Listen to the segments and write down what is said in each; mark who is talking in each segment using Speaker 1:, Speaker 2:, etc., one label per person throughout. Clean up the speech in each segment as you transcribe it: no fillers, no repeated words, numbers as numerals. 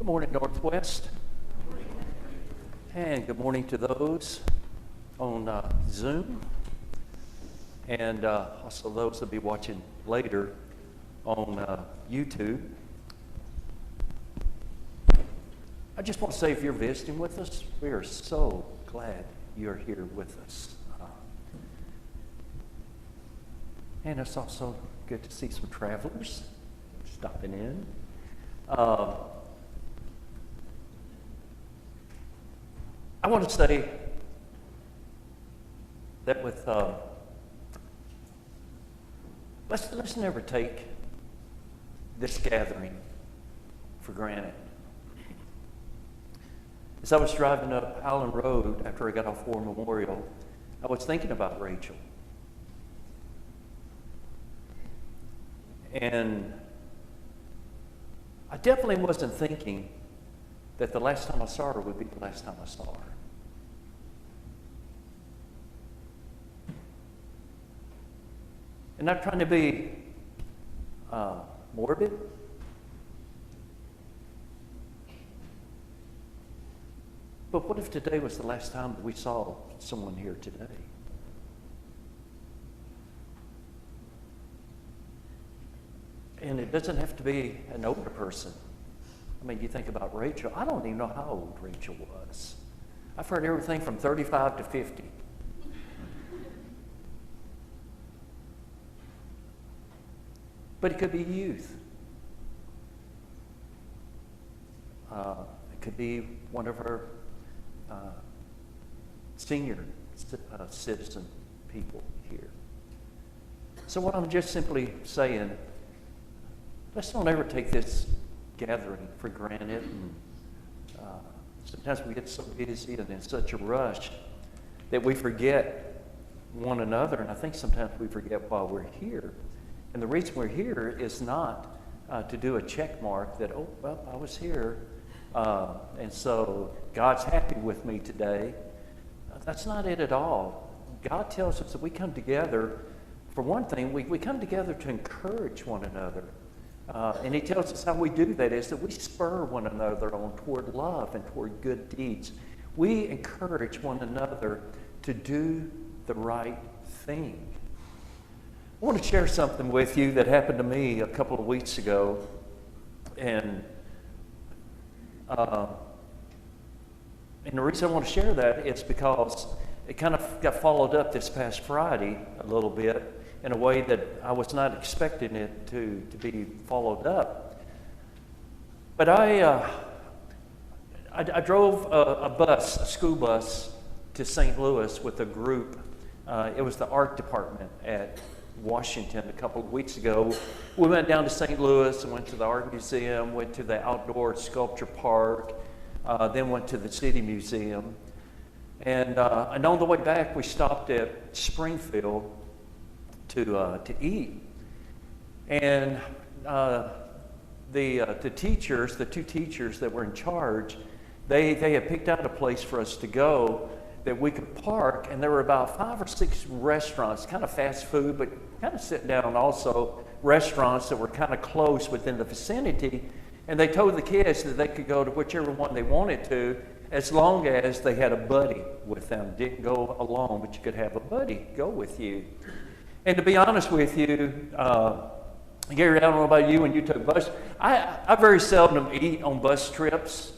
Speaker 1: Good morning, Northwest. And good morning to those on Zoom, and also those that will be watching later on YouTube. I just want to say, if you're visiting with us, we are so glad you're here with us. And it's also good to see some travelers stopping in. I want to say that with let's never take this gathering for granted. As I was driving up Highland Road after I got off War Memorial, I was thinking about Rachel. And I definitely wasn't thinking that the last time I saw her would be the last time I saw her. And not trying to be morbid, but what if today was the last time that we saw someone here today? And it doesn't have to be an older person. I mean, you think about Rachel. I don't even know how old Rachel was. I've heard everything from 35 to 50. But it could be youth. It could be one of her senior citizen people here. So what I'm just simply saying, let's don't ever take this gathering for granted. And sometimes we get so busy and in such a rush that we forget one another. And I think sometimes we forget why we're here. And the reason we're here is not to do a check mark that, oh, well, I was here, and so God's happy with me today. That's not it at all. God tells us that we come together, for one thing, we come together to encourage one another. And he tells us how we do that is that we spur one another on toward love and toward good deeds. We encourage one another to do the right thing. I want to share something with you that happened to me a couple of weeks ago, and the reason I want to share that is because it kind of got followed up this past Friday a little bit in a way that I was not expecting it to be followed up. But I drove a school bus to St. Louis with a group. It was the art department at Washington a couple of weeks ago. We went down to St. Louis and went to the art museum, went to the outdoor sculpture park, then went to the city museum. And on the way back, we stopped at Springfield to eat. And the teachers, the two teachers that were in charge, they had picked out a place for us to go that we could park, and there were about 5 or 6 restaurants, kind of fast food, but kind of sit down also, restaurants that were kind of close within the vicinity. And they told the kids that they could go to whichever one they wanted to, as long as they had a buddy with them. Didn't go alone, but you could have a buddy go with you. And to be honest with you, Gary, I don't know about you when you took bus. I very seldom eat on bus trips.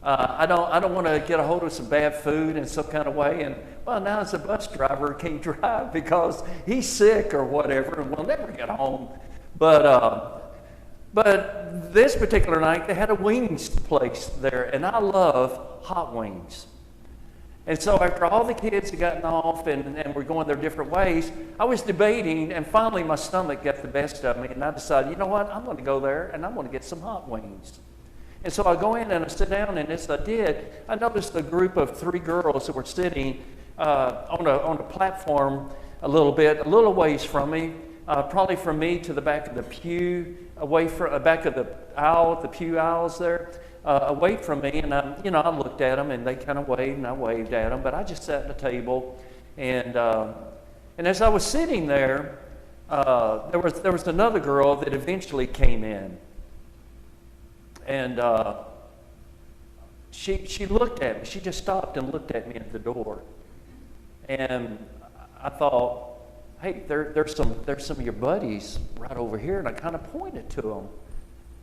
Speaker 1: I don't want to get a hold of some bad food in some kind of way. And well, now as a bus driver, can't drive because he's sick or whatever, and we'll never get home. But this particular night, they had a wings place there, and I love hot wings. And so after all the kids had gotten off and were going their different ways, I was debating, and finally my stomach got the best of me, and I decided, you know what, I'm going to go there, and I'm going to get some hot wings. And so I go in and I sit down, and as I did, I noticed a group of 3 girls that were sitting on a platform a little ways from me, probably from me to the back of the pew, away from back of the aisle, the pew aisles there, away from me. And I looked at them, and they kind of waved, and I waved at them. But I just sat at the table, and as I was sitting there, there was another girl that eventually came in. And she looked at me. She just stopped and looked at me at the door. And I thought, hey, there's some of your buddies right over here. And I kind of pointed to them.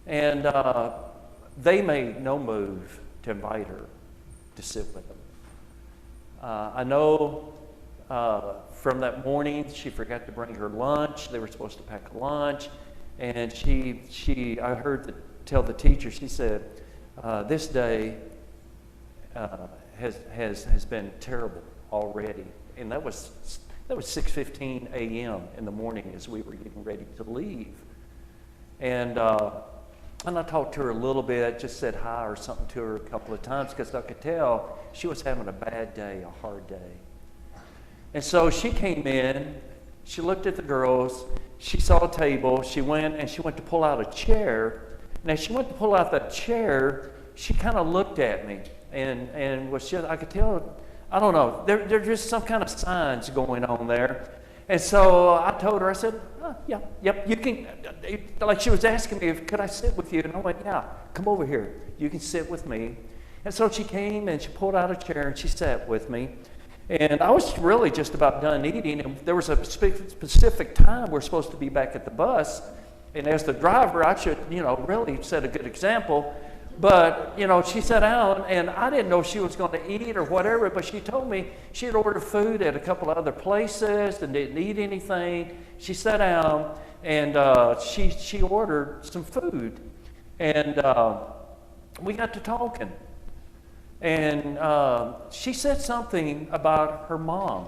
Speaker 1: And they made no move to invite her to sit with them. I know from that morning she forgot to bring her lunch. They were supposed to pack a lunch. And I heard tell the teacher, she said, this day has been terrible already. And that was 6:15 a.m. in the morning as we were getting ready to leave. And I talked to her a little bit, just said hi or something to her a couple of times because I could tell she was having a bad day, a hard day. And so she came in, she looked at the girls, she saw a table, she went to pull out a chair. And as she went to pull out that chair, she kind of looked at me and was just, I could tell, I don't know, there's just some kind of signs going on there. And so I told her, I said, yep, you can, like she was asking me, could I sit with you? And I went, yeah, come over here. You can sit with me. And so she came and she pulled out a chair and she sat with me. And I was really just about done eating. And there was a specific time we're supposed to be back at the bus. And as the driver, I should, really set a good example. But, she sat down, and I didn't know if she was going to eat or whatever, but she told me she had ordered food at a couple of other places and didn't eat anything. She sat down, and she ordered some food. And we got to talking. And she said something about her mom.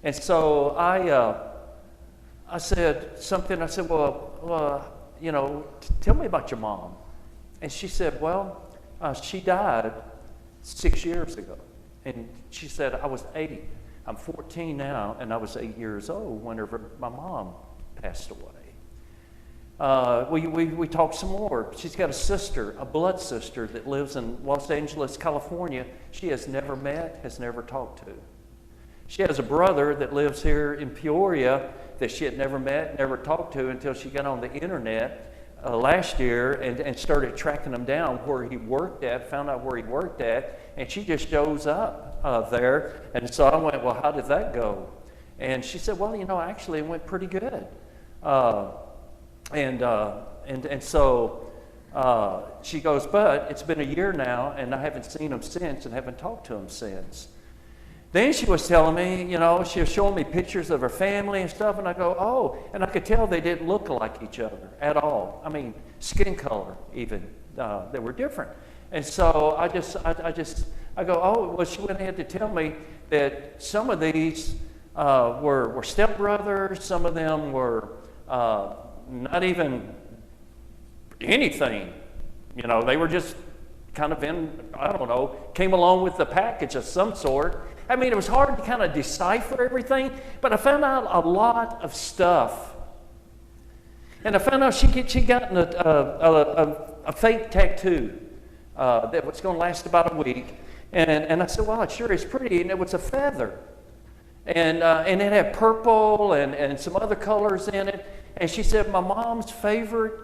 Speaker 1: And so I said something. I said, well, tell me about your mom. And she said, well, she died 6 years ago. And she said, I was 8. I'm 14 now, and I was 8 years old whenever my mom passed away. We talked some more. She's got a sister, a blood sister, that lives in Los Angeles, California. She has never met, has never talked to. She has a brother that lives here in Peoria that she had never met, never talked to until she got on the internet last year and started tracking him down where he worked at, found out where he worked at, and she just shows up there. And so I went, well, how did that go? And she said, well, actually it went pretty good. And so she goes, but it's been a year now, and I haven't seen him since and haven't talked to him since. Then she was telling me, she was showing me pictures of her family and stuff, and I go, oh, and I could tell they didn't look like each other at all. I mean, skin color even, they were different. And so I go, oh, well, she went ahead to tell me that some of these were stepbrothers, some of them were not even anything. They were just kind of came along with the package of some sort. I mean, it was hard to kind of decipher everything, but I found out a lot of stuff. And I found out she'd gotten a fake tattoo that was going to last about a week. And I said, well, it sure is pretty. And it was a feather. And it had purple and some other colors in it. And she said my mom's favorite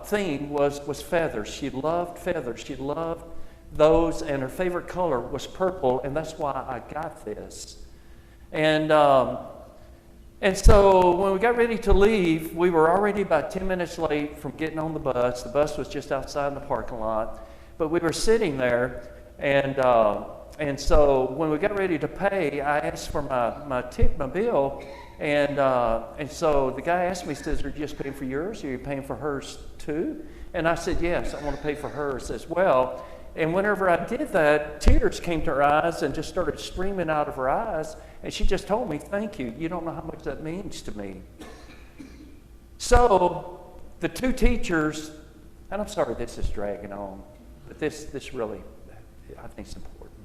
Speaker 1: thing was feathers. She loved feathers. She loved those, and her favorite color was purple, and that's why I got this. And so when we got ready to leave, we were already about 10 minutes late from getting on the bus. The bus was just outside in the parking lot, but we were sitting there, and so when we got ready to pay, I asked for my tip, my bill, and so the guy asked me, he says, are you just paying for yours, or are you paying for hers too? And I said, yes, I want to pay for hers as well. And whenever I did that, tears came to her eyes and just started streaming out of her eyes. And she just told me, thank you. You don't know how much that means to me. So the two teachers, and I'm sorry this is dragging on, but this really, I think is important.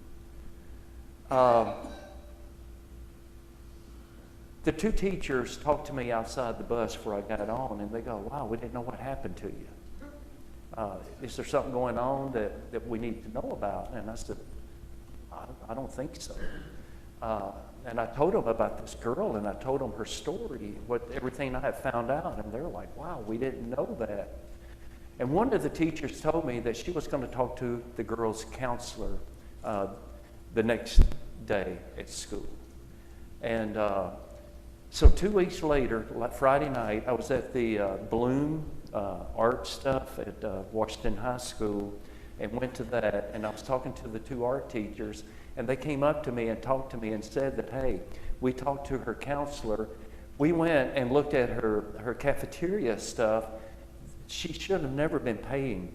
Speaker 1: The two teachers talked to me outside the bus before I got on, and they go, wow, we didn't know what happened to you. Is there something going on that we need to know about? And I said, I don't think so. And I told them about this girl, and I told them her story, everything I had found out, and they're like, wow, we didn't know that. And one of the teachers told me that she was going to talk to the girls' counselor the next day at school. And so 2 weeks later, like Friday night, I was at the Bloom art stuff at Washington High School and went to that. And I was talking to the two art teachers, and they came up to me and talked to me and said that, hey, we talked to her counselor. We went and looked at her cafeteria stuff. She should have never been paying,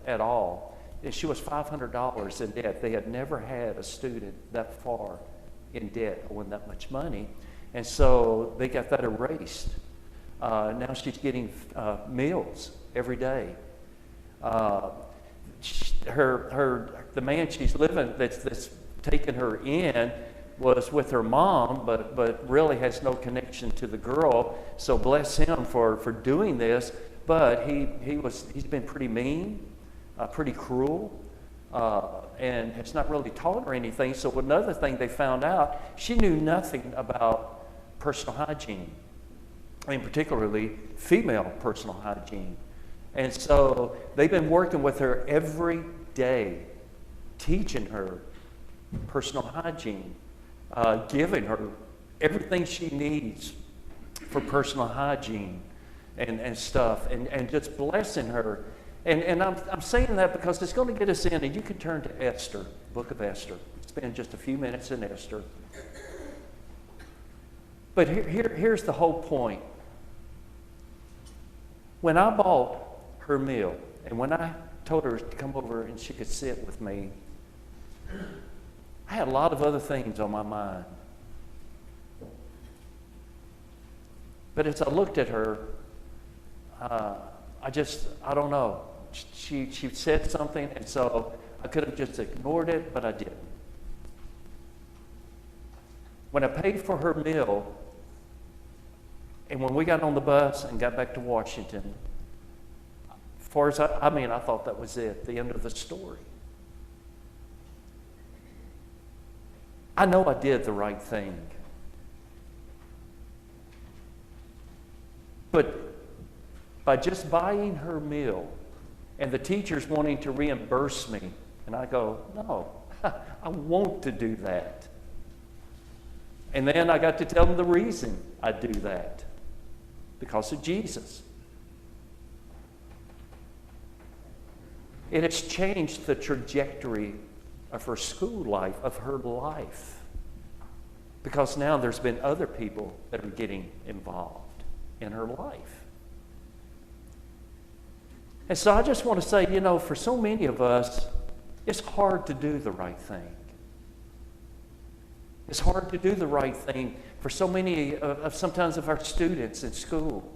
Speaker 1: at all. She was $500 in debt. They had never had a student that far in debt owing that much money. And so they got that erased. Now she's getting meals every day. The man she's living, that's taken her in, was with her mom, but really has no connection to the girl. So bless him for doing this. But he's been pretty mean, pretty cruel, and has not really taught her anything. So another thing they found out, she knew nothing about personal hygiene. Particularly female personal hygiene. And so they've been working with her every day, teaching her personal hygiene, giving her everything she needs for personal hygiene and stuff, and just blessing her. And I'm saying that because it's going to get us in, and you can turn to Esther, book of Esther. Spend just a few minutes in Esther. But here's the whole point. When I bought her meal, and when I told her to come over and she could sit with me, I had a lot of other things on my mind. But as I looked at her, I don't know. She said something, and so I could have just ignored it, but I didn't. When I paid for her meal, and when we got on the bus and got back to Washington, as far as I thought that was it, the end of the story. I know I did the right thing. But by just buying her meal and the teachers wanting to reimburse me, and I go, no, I want to do that. And then I got to tell them the reason I do that. Because of Jesus. It has changed the trajectory of her school life, of her life. Because now there's been other people that are getting involved in her life. And so I just want to say, for so many of us, it's hard to do the right thing. It's hard to do the right thing for so many sometimes of our students in school.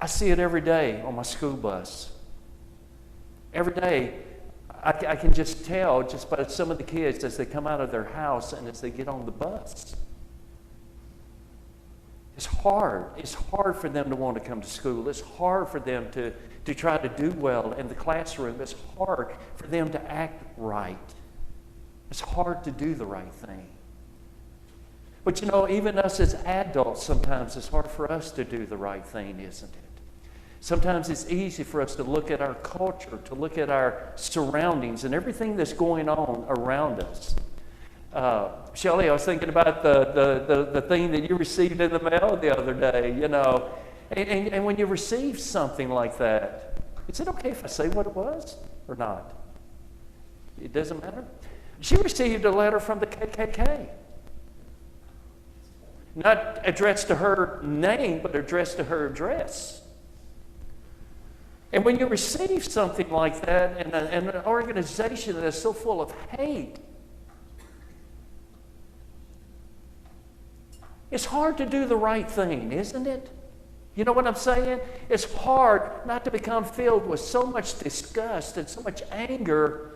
Speaker 1: I see it every day on my school bus. Every day, I can just tell just by some of the kids as they come out of their house and as they get on the bus. It's hard. It's hard for them to want to come to school. It's hard for them to try to do well in the classroom. It's hard for them to act right. It's hard to do the right thing. But even us as adults, sometimes it's hard for us to do the right thing, isn't it? Sometimes it's easy for us to look at our culture, to look at our surroundings and everything that's going on around us. Shelley, I was thinking about the thing that you received in the mail the other day, And when you receive something like that, is it okay if I say what it was or not? It doesn't matter. She received a letter from the KKK. Not addressed to her name, but addressed to her address. And when you receive something like that in an organization that is so full of hate, it's hard to do the right thing, isn't it? You know what I'm saying? It's hard not to become filled with so much disgust and so much anger.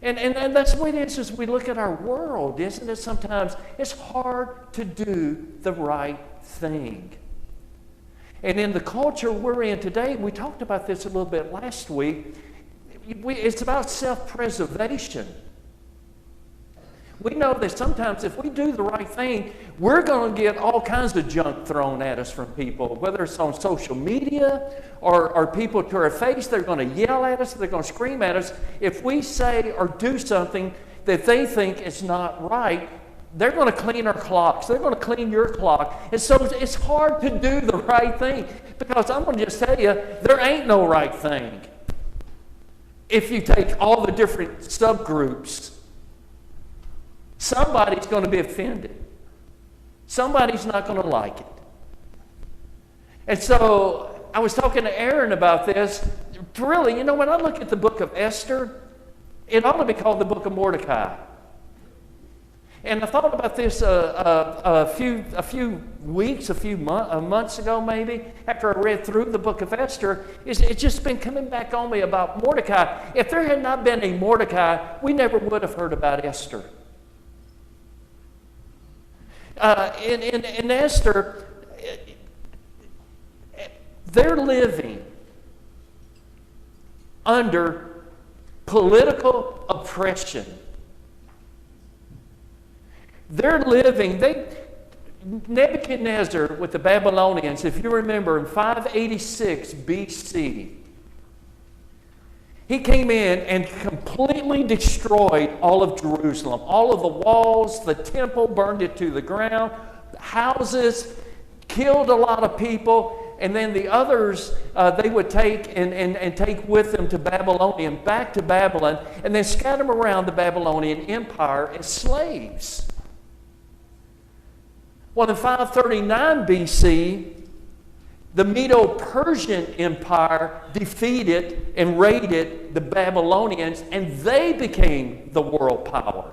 Speaker 1: And that's the way it is as we look at our world, isn't it? Sometimes it's hard to do the right thing. And in the culture we're in today, we talked about this a little bit last week, it's about self-preservation. we know that sometimes if we do the right thing, we're going to get all kinds of junk thrown at us from people, whether it's on social media or people to our face. They're going to yell at us, they're going to scream at us. If we say or do something that they think is not right, they're going to clean our clocks. They're going to clean your clock. And so it's hard to do the right thing, because I'm going to just tell you, there ain't no right thing. If you take all the different subgroups, somebody's going to be offended. Somebody's not going to like it. And so I was talking to Aaron about this. Really, you know, when I look at the book of Esther, it ought to be called the book of Mordecai. And I thought about this a few weeks, months ago maybe, after I read through the book of Esther. It's just been coming back on me about Mordecai. If there had not been a Mordecai, we never would have heard about Esther. In Esther, they're living under political oppression. They're living, Nebuchadnezzar with the Babylonians, if you remember, in 586 BC, he came in and completely destroyed all of Jerusalem. All of the walls, the temple, burned it to the ground, houses, killed a lot of people, and then the others they would take and take with them to Babylonian, back to Babylon, and then scatter them around the Babylonian Empire as slaves. Well, in 539 BC, the Medo-Persian Empire defeated and raided the Babylonians, and they became the world power.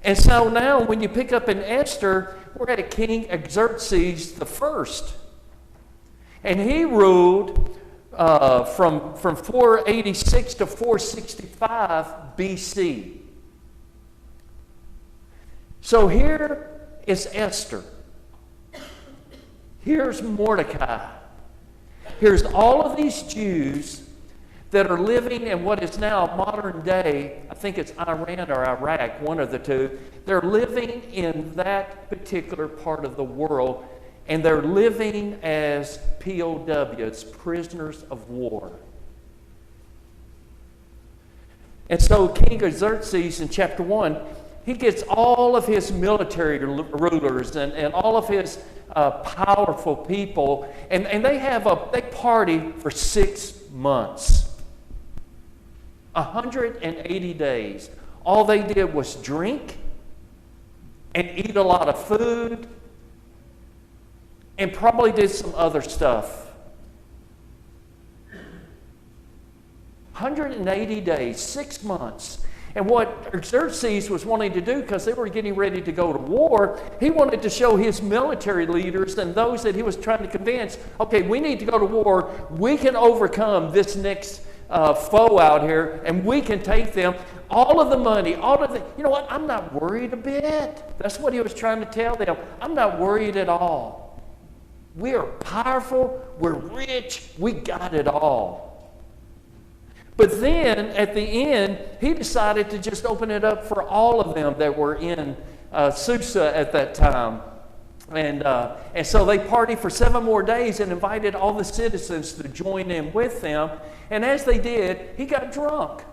Speaker 1: And so now when you pick up in Esther, we're at King Xerxes I. And he ruled from 486 to 465 BC. So here is Esther. Here's Mordecai. Here's all of these Jews that are living in what is now modern day, I think it's Iran or Iraq, one of the two. They're living in that particular part of the world, and they're living as POWs, prisoners of war. And so King Xerxes in chapter 1, he gets all of his military rulers and all of his powerful people, and they party for 6 months. 180 days. All they did was drink and eat a lot of food and probably did some other stuff. 180 days, 6 months. And what Xerxes was wanting to do, because they were getting ready to go to war, he wanted to show his military leaders and those that he was trying to convince, okay, we need to go to war. We can overcome this next foe out here, and we can take them. All of the money, you know what? I'm not worried a bit. That's what he was trying to tell them. I'm not worried at all. We are powerful. We're rich. We got it all. But then, at the end, he decided to just open it up for all of them that were in Susa at that time. And so they partied for 7 more days and invited all the citizens to join in with them. And as they did, he got drunk.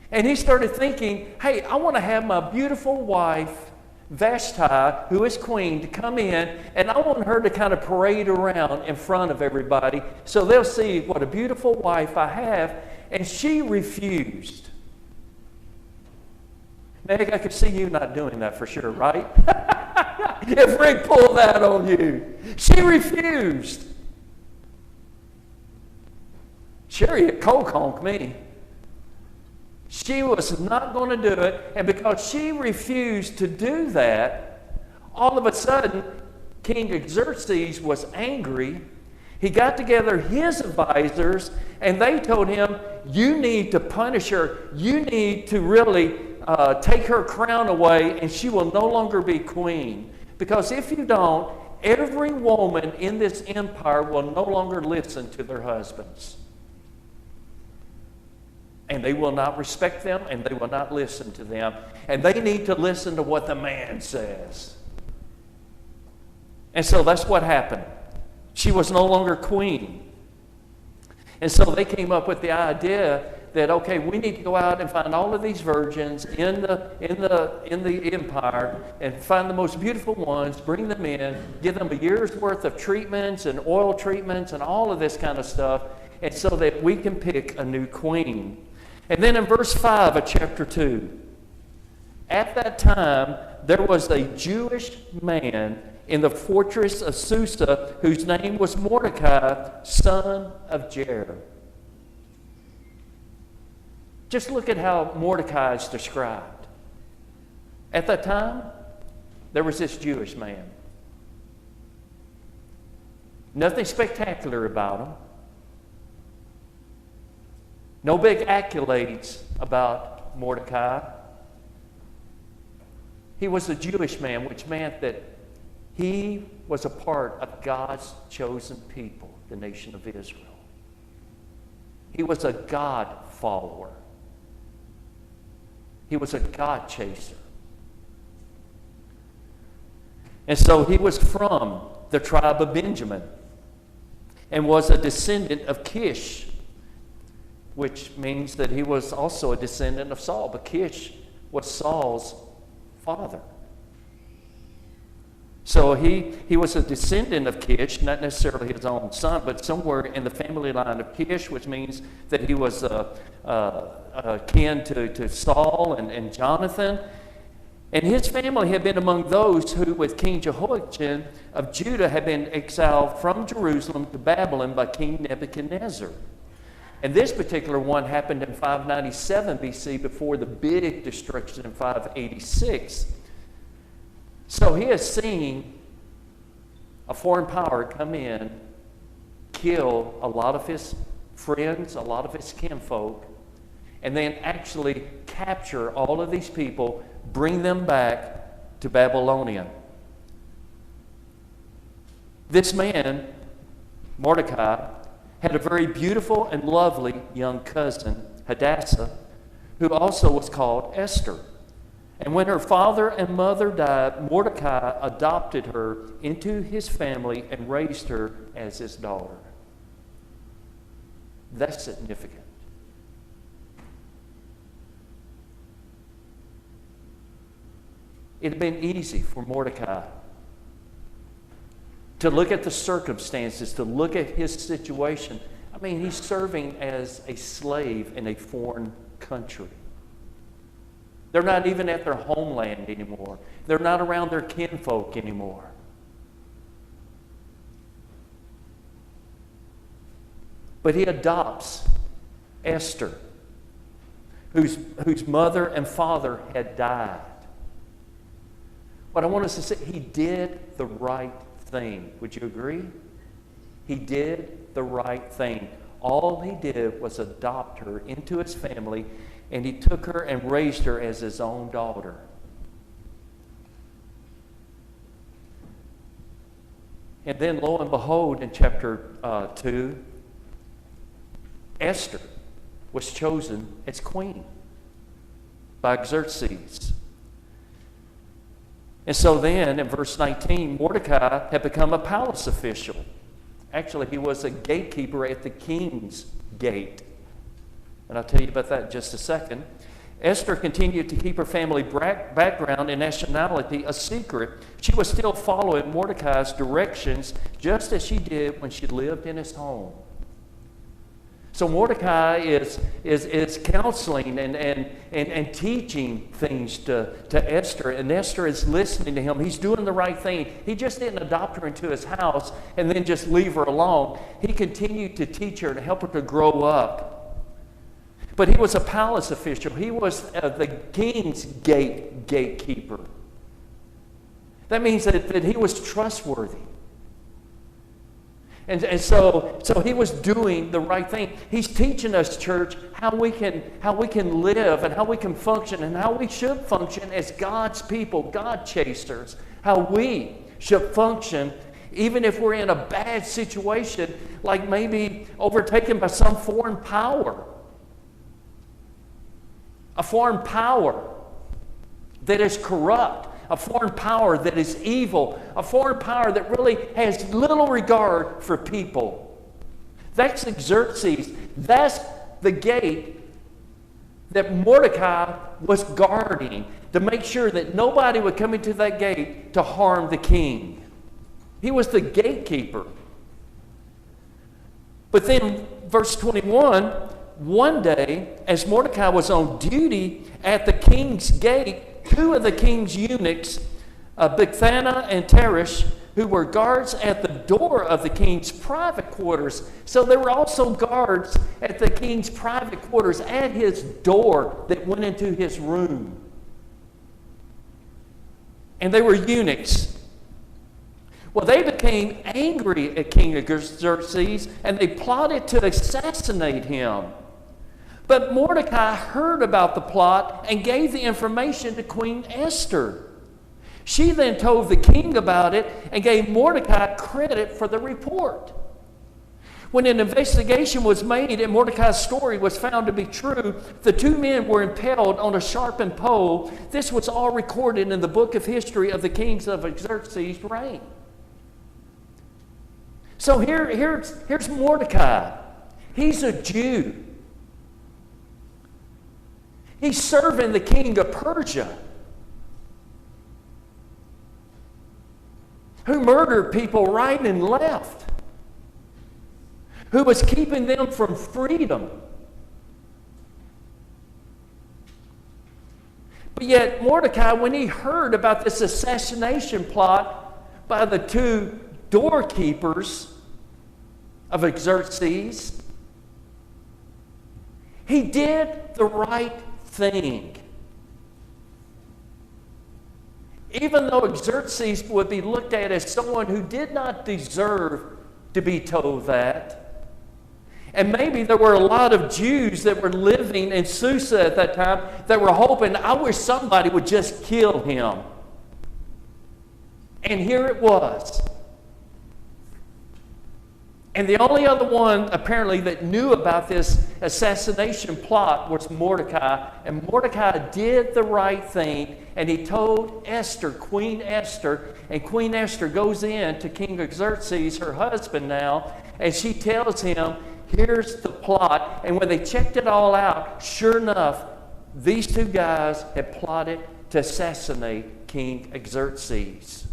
Speaker 1: And he started thinking, hey, I want to have my beautiful wife, Vashti, who is queen, to come in, and I want her to kind of parade around in front of everybody so they'll see what a beautiful wife I have. And she refused. Meg, I could see you not doing that for sure, right? If Rick pulled that on you. She refused. Sherry had cold conked me. She was not going to do it, and because she refused to do that, all of a sudden, King Xerxes was angry. He got together his advisors, and they told him, you need to punish her. You need to really take her crown away, and she will no longer be queen. Because if you don't, every woman in this empire will no longer listen to their husbands. And they will not respect them, and they will not listen to them. And they need to listen to what the man says. And so that's what happened. She was no longer queen. And so they came up with the idea that, okay, we need to go out and find all of these virgins in the empire and find the most beautiful ones, bring them in, give them a year's worth of treatments and oil treatments and all of this kind of stuff, and so that we can pick a new queen. And then in verse 5 of chapter 2, at that time there was a Jewish man in the fortress of Susa whose name was Mordecai, son of Jair. Just look at how Mordecai is described. At that time, there was this Jewish man. Nothing spectacular about him. No big accolades about Mordecai. He was a Jewish man, which meant that he was a part of God's chosen people, the nation of Israel. He was a God follower. He was a God chaser. And so he was from the tribe of Benjamin and was a descendant of Kish, which means that he was also a descendant of Saul. But Kish was Saul's father. So he was a descendant of Kish, not necessarily his own son, but somewhere in the family line of Kish, which means that he was kin to Saul and Jonathan. And his family had been among those who, with King Jehoiachin of Judah, had been exiled from Jerusalem to Babylon by King Nebuchadnezzar. And this particular one happened in 597 BC before the big destruction in 586. So he has seen a foreign power come in, kill a lot of his friends, a lot of his kinfolk, and then actually capture all of these people, bring them back to Babylonia. This man, Mordecai, had a very beautiful and lovely young cousin, Hadassah, who also was called Esther. And when her father and mother died, Mordecai adopted her into his family and raised her as his daughter. That's significant. It had been easy for Mordecai to look at the circumstances, to look at his situation. I mean, he's serving as a slave in a foreign country. They're not even at their homeland anymore. They're not around their kinfolk anymore. But he adopts Esther, whose mother and father had died. What I want us to say, he did the right thing. Would you agree? He did the right thing. All he did was adopt her into his family, and he took her and raised her as his own daughter. And then, lo and behold, in chapter 2, Esther was chosen as queen by Xerxes. And so then, in verse 19, Mordecai had become a palace official. Actually, he was a gatekeeper at the king's gate. And I'll tell you about that in just a second. Esther continued to keep her family background and nationality a secret. She was still following Mordecai's directions just as she did when she lived in his home. So Mordecai is counseling and teaching things to Esther, and Esther is listening to him. He's doing the right thing. He just didn't adopt her into his house and then just leave her alone. He continued to teach her and help her to grow up. But he was a palace official. He was the king's gatekeeper. That means that he was trustworthy. And so he was doing the right thing. He's teaching us, church, how we can live and how we can function and how we should function as God's people, God chasers. How we should function even if we're in a bad situation, like maybe overtaken by some foreign power. a foreign power that is corrupt, a foreign power that is evil, a foreign power that really has little regard for people. That's Xerxes. That's the gate that Mordecai was guarding to make sure that nobody would come into that gate to harm the king. He was the gatekeeper. But then, verse 21, one day, as Mordecai was on duty at the king's gate, two of the king's eunuchs, Bigthana and Teresh, who were guards at the door of the king's private quarters. So there were also guards at the king's private quarters at his door that went into his room. And they were eunuchs. Well, they became angry at King Xerxes, and they plotted to assassinate him. But Mordecai heard about the plot and gave the information to Queen Esther. She then told the king about it and gave Mordecai credit for the report. When an investigation was made and Mordecai's story was found to be true, the two men were impaled on a sharpened pole. This was all recorded in the book of history of the kings of Xerxes' reign. So here's Mordecai. He's a Jew. He's serving the king of Persia, who murdered people right and left, who was keeping them from freedom. But yet Mordecai, when he heard about this assassination plot by the two doorkeepers of Xerxes, he did the right thing. Even though Xerxes would be looked at as someone who did not deserve to be told that. And maybe there were a lot of Jews that were living in Susa at that time that were hoping, I wish somebody would just kill him. And here it was. And the only other one, apparently, that knew about this assassination plot was Mordecai. And Mordecai did the right thing, and he told Esther, Queen Esther, and Queen Esther goes in to King Xerxes, her husband now, and she tells him, here's the plot. And when they checked it all out, sure enough, these two guys had plotted to assassinate King Xerxes.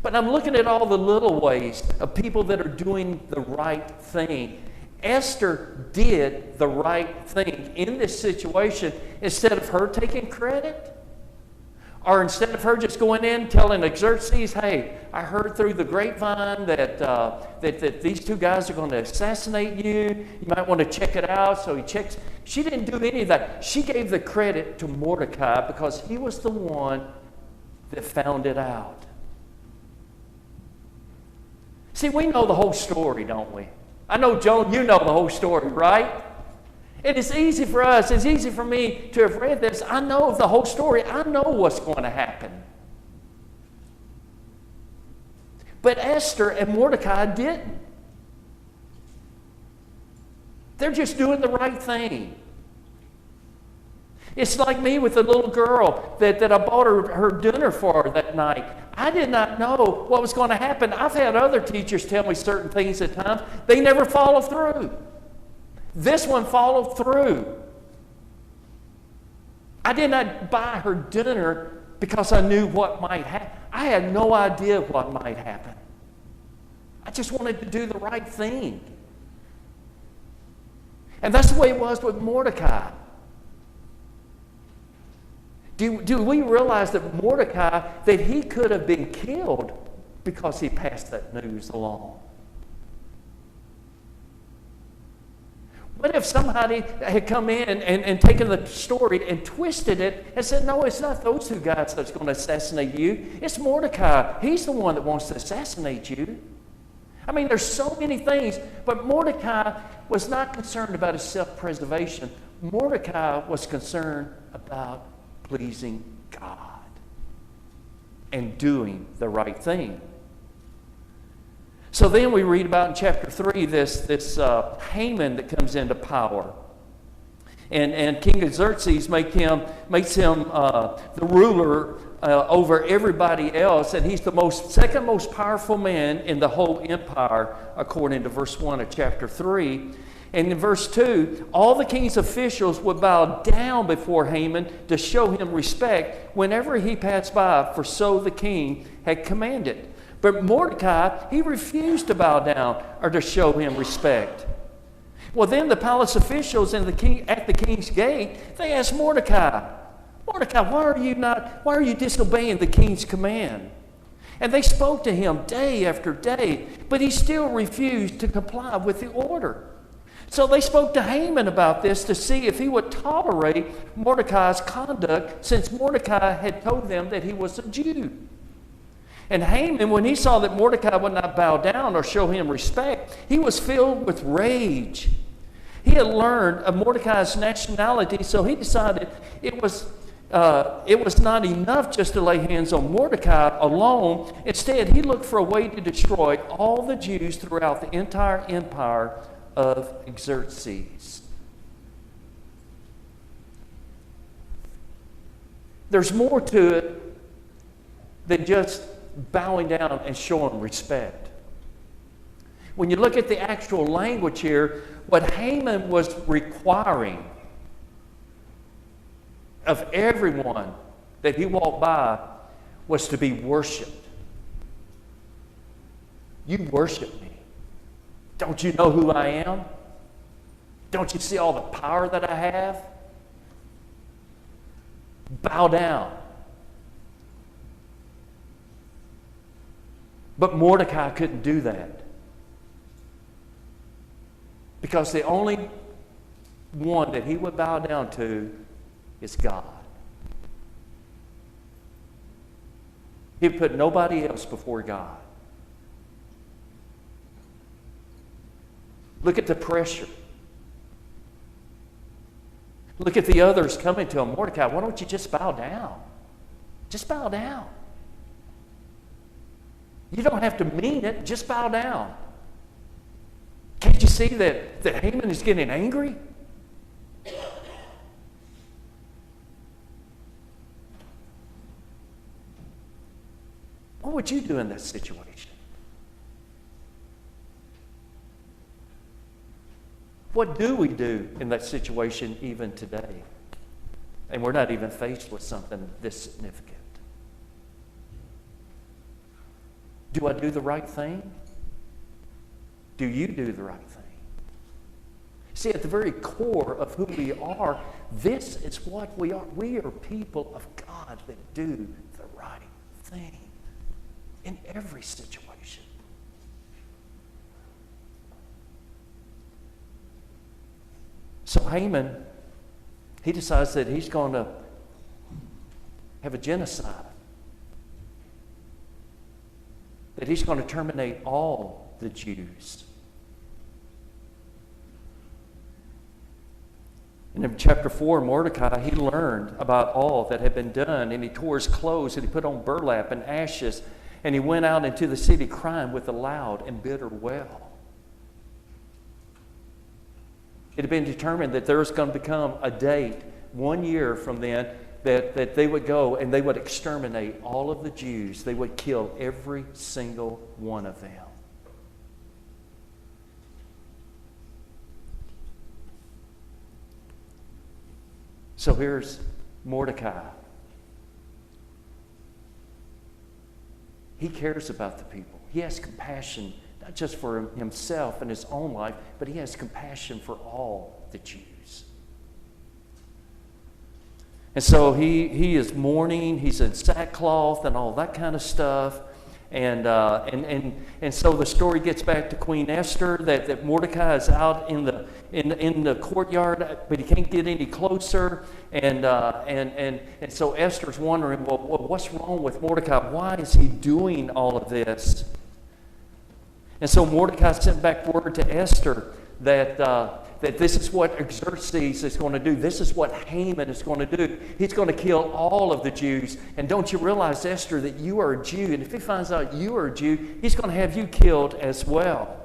Speaker 1: But I'm looking at all the little ways of people that are doing the right thing. Esther did the right thing in this situation instead of her taking credit, or instead of her just going in telling Xerxes, hey, I heard through the grapevine that these two guys are going to assassinate you. You might want to check it out. So he checks. She didn't do any of that. She gave the credit to Mordecai because he was the one that found it out. See, we know the whole story, don't we? I know, Joan, you know the whole story, right? It is easy for us, it's easy for me to have read this. I know the whole story. I know what's going to happen. But Esther and Mordecai didn't. They're just doing the right thing. It's like me with the little girl that I bought her dinner for that night. I did not know what was going to happen. I've had other teachers tell me certain things at times. They never follow through. This one followed through. I did not buy her dinner because I knew what might happen. I had no idea what might happen. I just wanted to do the right thing. And that's the way it was with Mordecai. Do we realize that Mordecai, that he could have been killed because he passed that news along? What if somebody had come in and taken the story and twisted it and said, no, it's not those two guys that's going to assassinate you. It's Mordecai. He's the one that wants to assassinate you. I mean, there's so many things, but Mordecai was not concerned about his self-preservation. Mordecai was concerned about pleasing God and doing the right thing. So then we read about in chapter 3 this Haman that comes into power. And King Xerxes makes him the ruler over everybody else, and he's the second most powerful man in the whole empire, according to verse 1 of chapter 3. And in verse 2, all the king's officials would bow down before Haman to show him respect whenever he passed by, for so the king had commanded. But Mordecai, he refused to bow down or to show him respect. Well, then the palace officials at the king's gate, they asked Mordecai, why are you disobeying the king's command? And they spoke to him day after day, but he still refused to comply with the order. So they spoke to Haman about this to see if he would tolerate Mordecai's conduct, since Mordecai had told them that he was a Jew. And Haman, when he saw that Mordecai would not bow down or show him respect, he was filled with rage. He had learned of Mordecai's nationality, so he decided it was not enough just to lay hands on Mordecai alone. Instead, he looked for a way to destroy all the Jews throughout the entire empire of Xerxes. There's more to it than just bowing down and showing respect. When you look at the actual language here, what Haman was requiring of everyone that he walked by was to be worshiped. You worship me. Don't you know who I am? Don't you see all the power that I have? Bow down. But Mordecai couldn't do that, because the only one that he would bow down to is God. He put nobody else before God. Look at the pressure. Look at the others coming to him. Mordecai, why don't you just bow down? Just bow down. You don't have to mean it. Just bow down. Can't you see that Haman is getting angry? What would you do in that situation? What do we do in that situation even today? And we're not even faced with something this significant. Do I do the right thing? Do you do the right thing? See, at the very core of who we are, this is what we are. We are people of God that do the right thing in every situation. So Haman, he decides that he's going to have a genocide. That he's going to terminate all the Jews. And in chapter 4, Mordecai, he learned about all that had been done, and he tore his clothes, and he put on burlap and ashes, and he went out into the city crying with a loud and bitter wail. It had been determined that there was going to become a date 1 year from then that they would go and they would exterminate all of the Jews. They would kill every single one of them. So here's Mordecai. He cares about the people. He has compassion, not just for himself and his own life, but he has compassion for all the Jews. And so he is mourning, he's in sackcloth and all that kind of stuff. And so the story gets back to Queen Esther, that Mordecai is out in the courtyard, but he can't get any closer. And so Esther's wondering, well, what's wrong with Mordecai? Why is he doing all of this? And so Mordecai sent back word to Esther that this is what Xerxes is going to do. This is what Haman is going to do. He's going to kill all of the Jews. And don't you realize, Esther, that you are a Jew? And if he finds out you are a Jew, he's going to have you killed as well.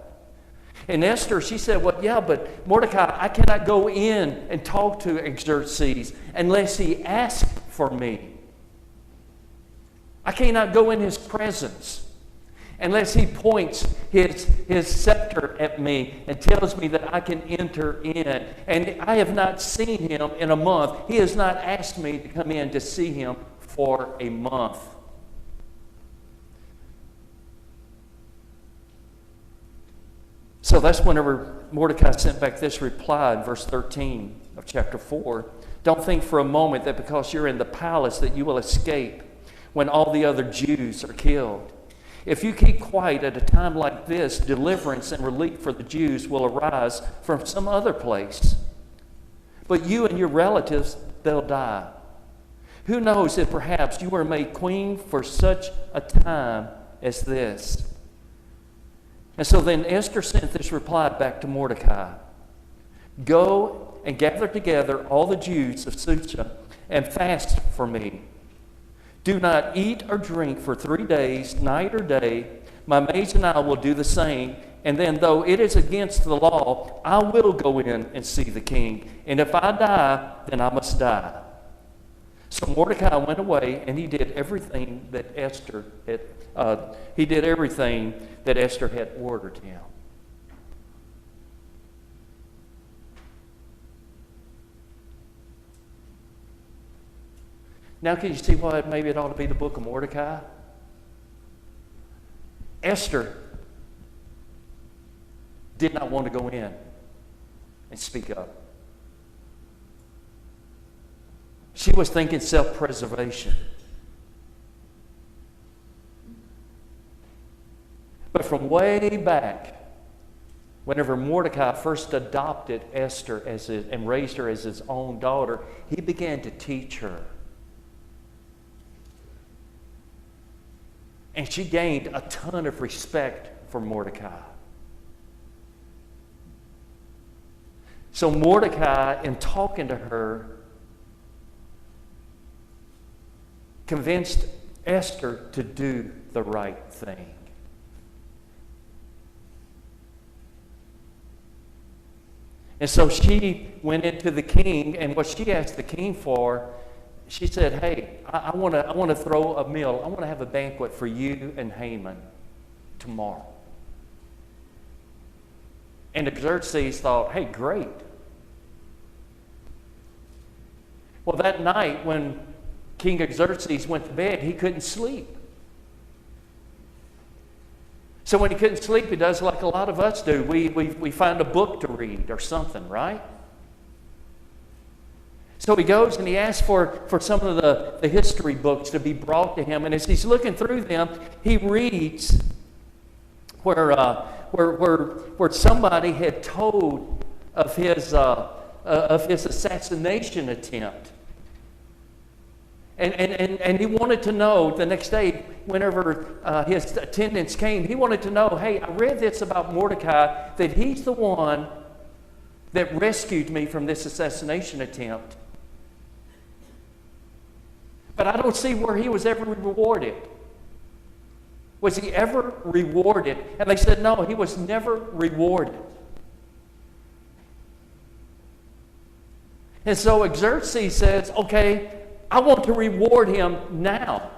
Speaker 1: And Esther, she said, well, yeah, but Mordecai, I cannot go in and talk to Xerxes unless he asks for me. I cannot go in his presence unless he points his scepter at me and tells me that I can enter in. And I have not seen him in a month. He has not asked me to come in to see him for a month. So that's whenever Mordecai sent back this reply in verse 13 of chapter 4. Don't think for a moment that because you're in the palace that you will escape when all the other Jews are killed. If you keep quiet at a time like this, deliverance and relief for the Jews will arise from some other place. But you and your relatives, they'll die. Who knows if perhaps you were made queen for such a time as this? And so then Esther sent this reply back to Mordecai. Go and gather together all the Jews of Susa and fast for me. Do not eat or drink for 3 days, night or day. My maids and I will do the same. And then, though it is against the law, I will go in and see the king. And if I die, then I must die. So Mordecai went away, and he did everything that Esther had. Esther had ordered him. Now, can you see why maybe it ought to be the book of Mordecai? Esther did not want to go in and speak up. She was thinking self-preservation. But from way back, whenever Mordecai first adopted Esther and raised her as his own daughter, he began to teach her. And she gained a ton of respect for Mordecai. So Mordecai, in talking to her, convinced Esther to do the right thing. And so she went into the king, and what she asked the king for, she said, hey, I want to throw a meal. I want to have a banquet for you and Haman tomorrow. And Xerxes thought, hey, great. Well, that night when King Xerxes went to bed, he couldn't sleep. So when he couldn't sleep, he does like a lot of us do. We find a book to read or something, right? So he goes and he asks for some of the history books to be brought to him. And as he's looking through them, he reads where somebody had told of his assassination attempt. And he wanted to know the next day, whenever his attendants came, he wanted to know, hey, I read this about Mordecai, that he's the one that rescued me from this assassination attempt. But I don't see where he was ever rewarded. Was he ever rewarded? And they said, no, he was never rewarded. And so Xerxes says, okay, I want to reward him now.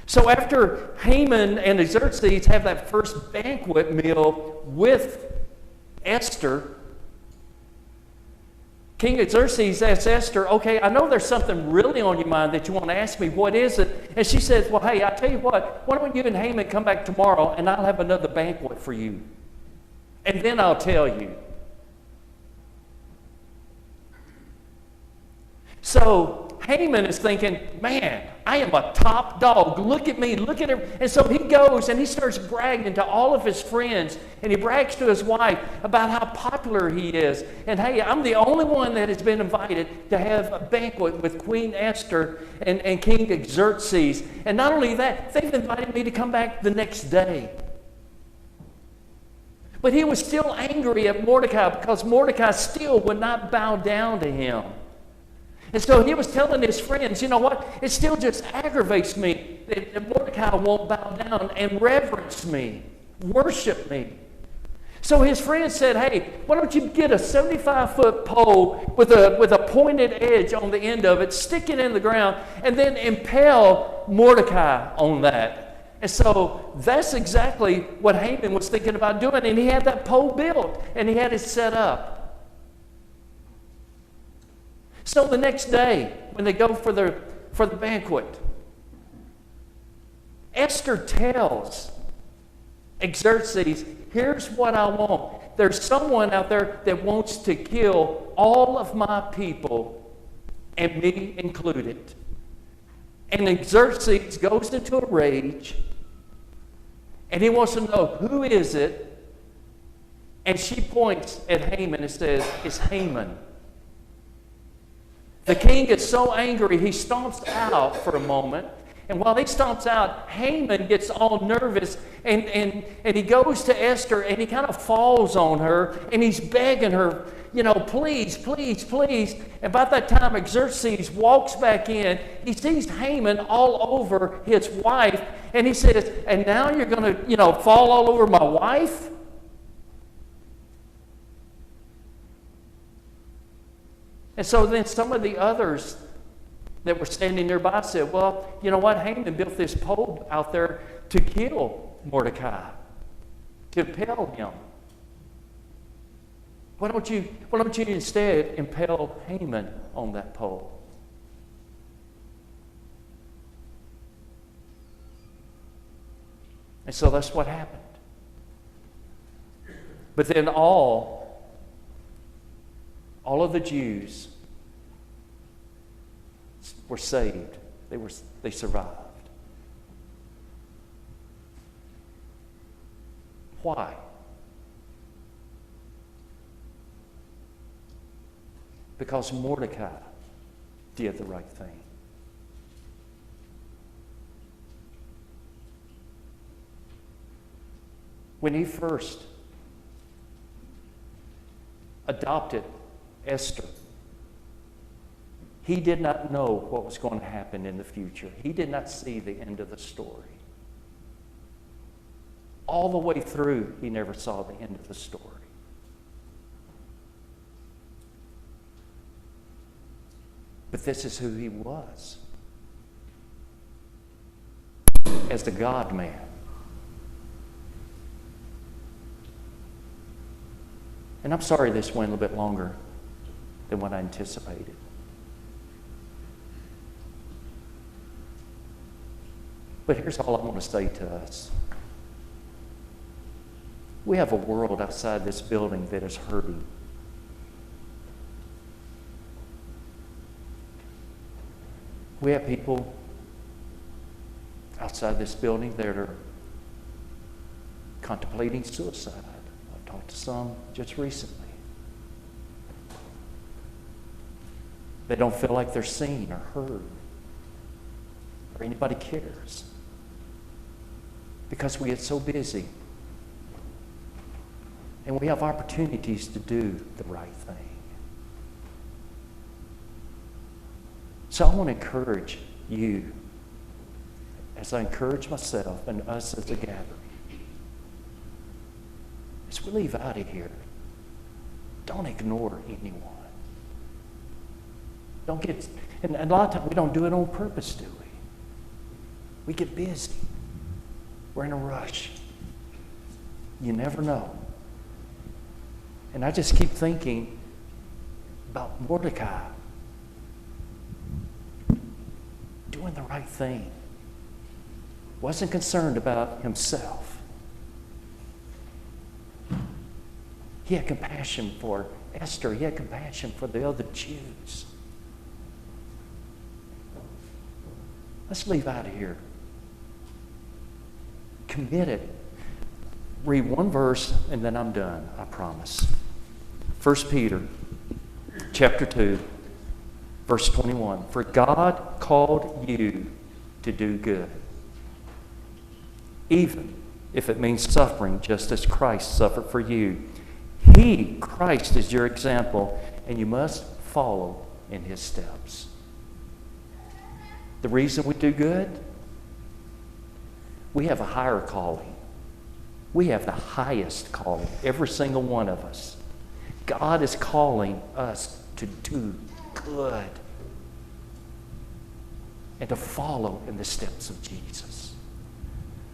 Speaker 1: So after Haman and Xerxes have that first banquet meal with Esther, King Xerxes asks Esther, okay, I know there's something really on your mind that you want to ask me. What is it? And she says, well, hey, I tell you what, why don't you and Haman come back tomorrow and I'll have another banquet for you. And then I'll tell you. So Haman is thinking, man, I am a top dog. Look at me, look at him. And so he goes and he starts bragging to all of his friends. And he brags to his wife about how popular he is. And hey, I'm the only one that has been invited to have a banquet with Queen Esther and King Xerxes. And not only that, they've invited me to come back the next day. But he was still angry at Mordecai because Mordecai still would not bow down to him. And so he was telling his friends, you know what? It still just aggravates me that Mordecai won't bow down and reverence me, worship me. So his friend said, hey, why don't you get a 75-foot pole with a pointed edge on the end of it, stick it in the ground, and then impale Mordecai on that. And so that's exactly what Haman was thinking about doing. And he had that pole built, and he had it set up. So the next day, when they go for the banquet, Esther tells Xerxes, here's what I want. There's someone out there that wants to kill all of my people, and me included. And Xerxes goes into a rage, and he wants to know, who is it? And she points at Haman and says, it's Haman. The king gets so angry, he stomps out for a moment. And while he stomps out, Haman gets all nervous, and he goes to Esther, and he kind of falls on her, and he's begging her, please, please, please. And by that time, Xerxes walks back in. He sees Haman all over his wife, and he says, and now you're going to, fall all over my wife? And so then some of the others that were standing nearby said, well, you know what? Haman built this pole out there to kill Mordecai, to impale him. Why don't you instead impale Haman on that pole? And so that's what happened. But then all of the Jews were saved. They survived. Why? Because Mordecai did the right thing. When he first adopted Esther, he did not know what was going to happen in the future. He did not see the end of the story. All the way through, he never saw the end of the story. But this is who he was as the God-man. And I'm sorry this went a little bit longer than what I anticipated. But here's all I want to say to us. We have a world outside this building that is hurting. We have people outside this building that are contemplating suicide. I've talked to some just recently. They don't feel like they're seen or heard or anybody cares because we get so busy. And we have opportunities to do the right thing. So I want to encourage you, as I encourage myself and us as a gathering, as we leave out of here, don't ignore anyone. Don't get, and a lot of times we don't do it on purpose, do we? We get busy. We're in a rush. You never know. And I just keep thinking about Mordecai doing the right thing. Wasn't concerned about himself. He had compassion for Esther. He had compassion for the other Jews. Let's leave out of here committed. Read one verse and then I'm done, I promise. 1 Peter chapter 2, verse 21. For God called you to do good, even if it means suffering, just as Christ suffered for you. He, Christ, is your example, and you must follow in his steps. The reason we do good we have a higher calling. We have the highest calling, every single one of us. God is calling us to do good and to follow in the steps of Jesus.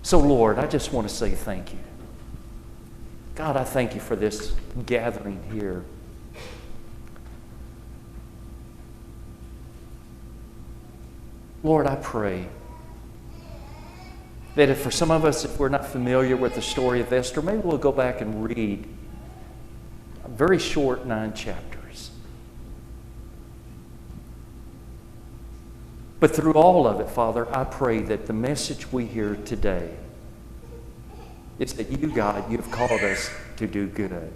Speaker 1: So, Lord, I just want to say thank you. God, I thank you for this gathering here. Lord, I pray that if for some of us, if we're not familiar with the story of Esther, maybe we'll go back and read a very short 9 chapters. But through all of it, Father, I pray that the message we hear today is that you, God, you've called us to do good.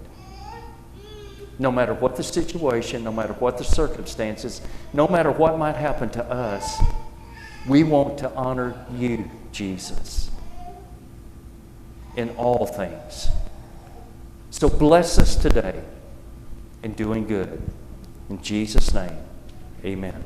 Speaker 1: No matter what the situation, no matter what the circumstances, no matter what might happen to us, we want to honor you, Jesus, in all things. So bless us today in doing good. In Jesus' name, amen.